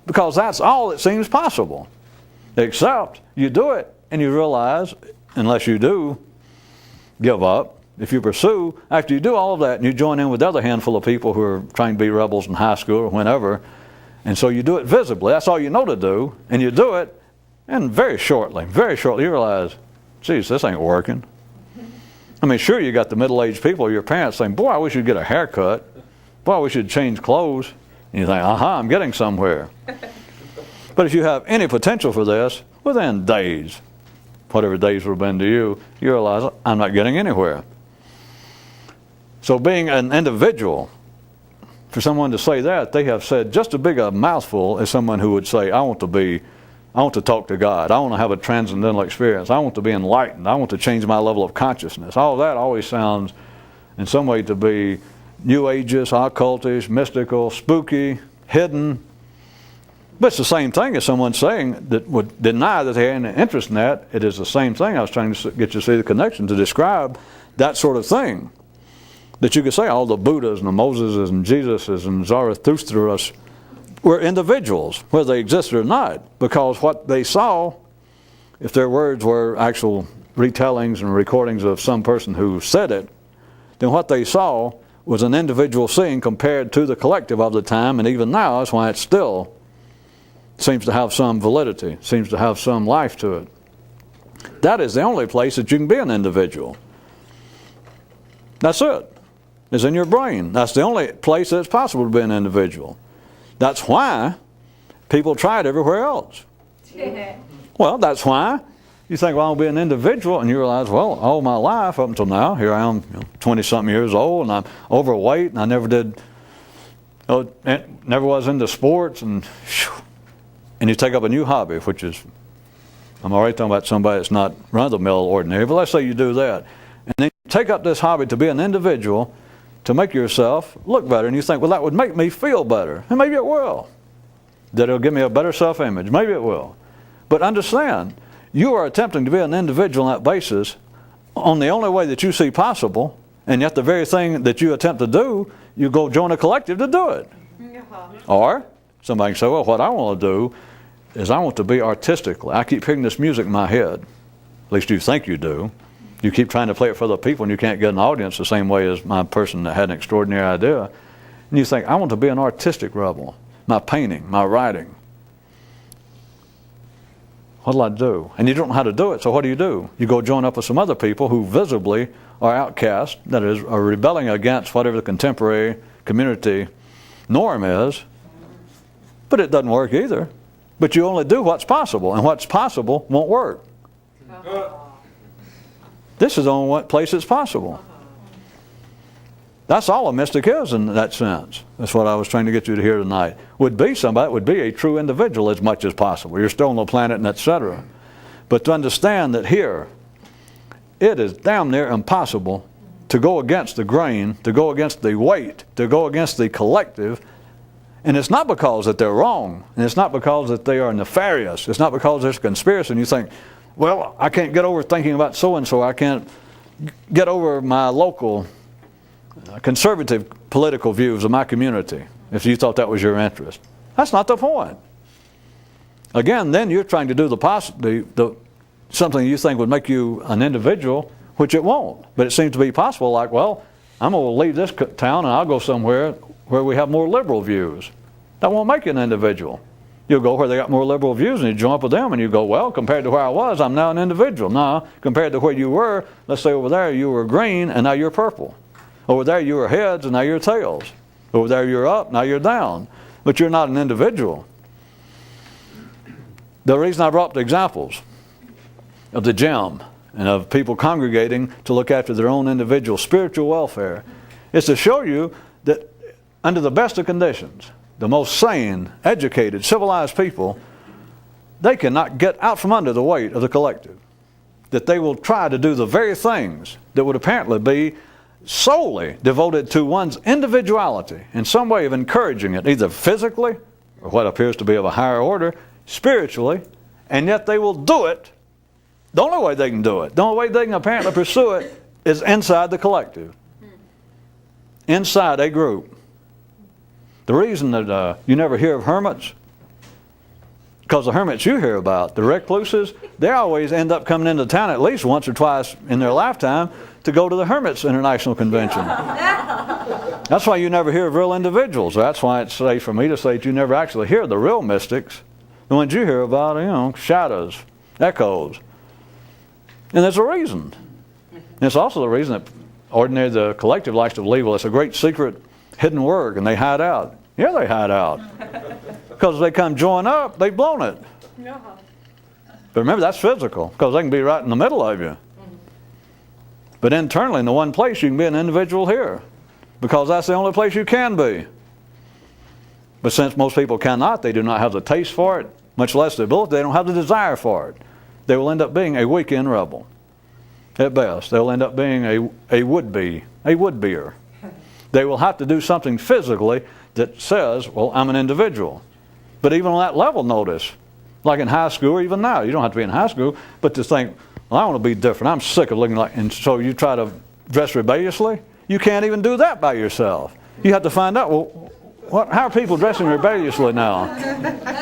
Because that's all that seems possible. Except you do it and you realize, unless you do give up, if you pursue, after you do all of that and you join in with the other handful of people who are trying to be rebels in high school or whenever, and so you do it visibly, that's all you know to do, and you do it, and very shortly you realize, geez, this ain't working. I mean, sure, you got the middle-aged people, your parents saying, boy, I wish you'd get a haircut. Boy, I wish you'd change clothes. And you think, I'm getting somewhere. But if you have any potential for this, within days, whatever days would have been to you, you realize, I'm not getting anywhere. So being an individual, for someone to say that, they have said just as big a mouthful as someone who would say, I want to talk to God. I want to have a transcendental experience. I want to be enlightened. I want to change my level of consciousness. All of that always sounds in some way to be New Ageist, occultish, mystical, spooky, hidden. But it's the same thing as someone saying that would deny that they had any interest in that. It is the same thing. I was trying to get you to see the connection to describe that sort of thing. That you could say all the Buddhas and the Moseses and Jesuses and Zarathustra's were individuals, whether they existed or not, because what they saw, if their words were actual retellings and recordings of some person who said it, then what they saw was an individual seeing compared to the collective of the time, and even now, that's why it still seems to have some validity, seems to have some life to it. That is the only place that you can be an individual. That's it. It's in your brain. That's the only place that it's possible to be an individual. That's why people try it everywhere else. Well, that's why you think, well, I'll be an individual, and you realize, well, all my life up until now, here I am, 20-something years old, and I'm overweight, and I never was into sports, and you take up a new hobby, which is, I'm already talking about somebody that's not run-of-the-mill ordinary, but let's say you do that. And then you take up this hobby to be an individual, to make yourself look better, and you think, well, that would make me feel better. And maybe it will. That it'll give me a better self-image. Maybe it will. But understand, you are attempting to be an individual on that basis on the only way that you see possible, and yet the very thing that you attempt to do, you go join a collective to do it. Or somebody can say, well, what I want to do is I want to be artistically. I keep hearing this music in my head. At least you think you do. You keep trying to play it for other people, and you can't get an audience the same way as my person that had an extraordinary idea. And you think, I want to be an artistic rebel. My painting, my writing. What'll I do? And you don't know how to do it, so what do? You go join up with some other people who visibly are outcast, that is, are rebelling against whatever the contemporary community norm is. But it doesn't work either. But you only do what's possible, and what's possible won't work. This is the only place it's possible. That's all a mystic is in that sense. That's what I was trying to get you to hear tonight. Would be somebody that would be a true individual as much as possible. You're still on the planet and etc. But to understand that here, it is damn near impossible to go against the grain, to go against the weight, to go against the collective. And it's not because that they're wrong. And it's not because that they are nefarious. It's not because there's a conspiracy and you think, well, I can't get over thinking about so-and-so. I can't get over my local conservative political views of my community, if you thought that was your interest. That's not the point. Again, then you're trying to do something you think would make you an individual, which it won't. But it seems to be possible, like, well, I'm going to leave this town and I'll go somewhere where we have more liberal views. That won't make you an individual. You'll go where they got more liberal views and you join up with them and you go, well, compared to where I was, I'm now an individual. No, compared to where you were, let's say over there you were green and now you're purple. Over there you were heads and now you're tails. Over there you're up, now you're down. But you're not an individual. The reason I brought up the examples of the gym and of people congregating to look after their own individual spiritual welfare is to show you that under the best of conditions, the most sane, educated, civilized people, they cannot get out from under the weight of the collective. That they will try to do the very things that would apparently be solely devoted to one's individuality in some way of encouraging it, either physically or what appears to be of a higher order, spiritually, and yet they will do it. The only way they can do it, the only way they can apparently pursue it is inside the collective, inside a group. The reason that you never hear of hermits, because the hermits you hear about, the recluses, they always end up coming into town at least once or twice in their lifetime to go to the Hermits International Convention. That's why you never hear of real individuals. That's why it's safe for me to say that you never actually hear the real mystics. The ones you hear about, shadows, echoes. And there's a reason. And it's also the reason that ordinarily the collective likes to believe, well, it's a great secret hidden work and they hide out. Yeah, they hide out. Because if they come join up, they've blown it. But remember, that's physical, because they can be right in the middle of you. But internally, in the one place, you can be an individual here, because that's the only place you can be. But since most people cannot, they do not have the taste for it, much less the ability, they don't have the desire for it. They will end up being a weekend rebel. At best, they'll end up being a would-beer. They will have to do something physically that says, well, I'm an individual. But even on that level, notice, like in high school or even now, you don't have to be in high school, but to think, well, I want to be different. I'm sick of looking like, and so you try to dress rebelliously. You can't even do that by yourself. You have to find out, well, how are people dressing rebelliously now?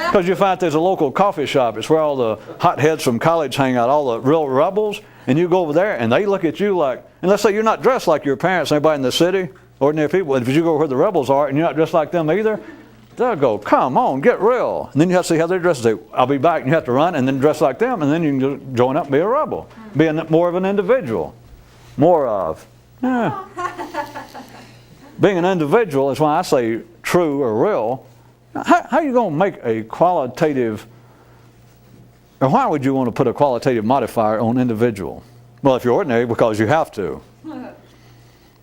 Because you find there's a local coffee shop. It's where all the hotheads from college hang out, all the real rebels. And you go over there and they look at you like, and let's say you're not dressed like your parents and everybody in the city. Ordinary people, if you go where the rebels are and you're not dressed like them either, they'll go, come on, get real. And then you have to see how they're dressed and say, I'll be back. And you have to run and then dress like them, and then you can just join up and be a rebel. Be more of an individual. More of. Yeah. Being an individual is why I say true or real. How are you going to make a qualitative, or why would you want to put a qualitative modifier on individual? Well, if you're ordinary, because you have to.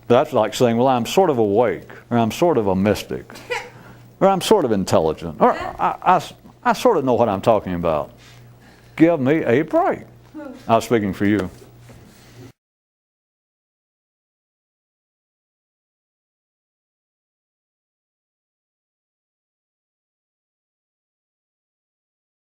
That's like saying, well, I'm sort of awake, or I'm sort of a mystic, or I'm sort of intelligent, or I sort of know what I'm talking about. Give me a break. I was speaking for you.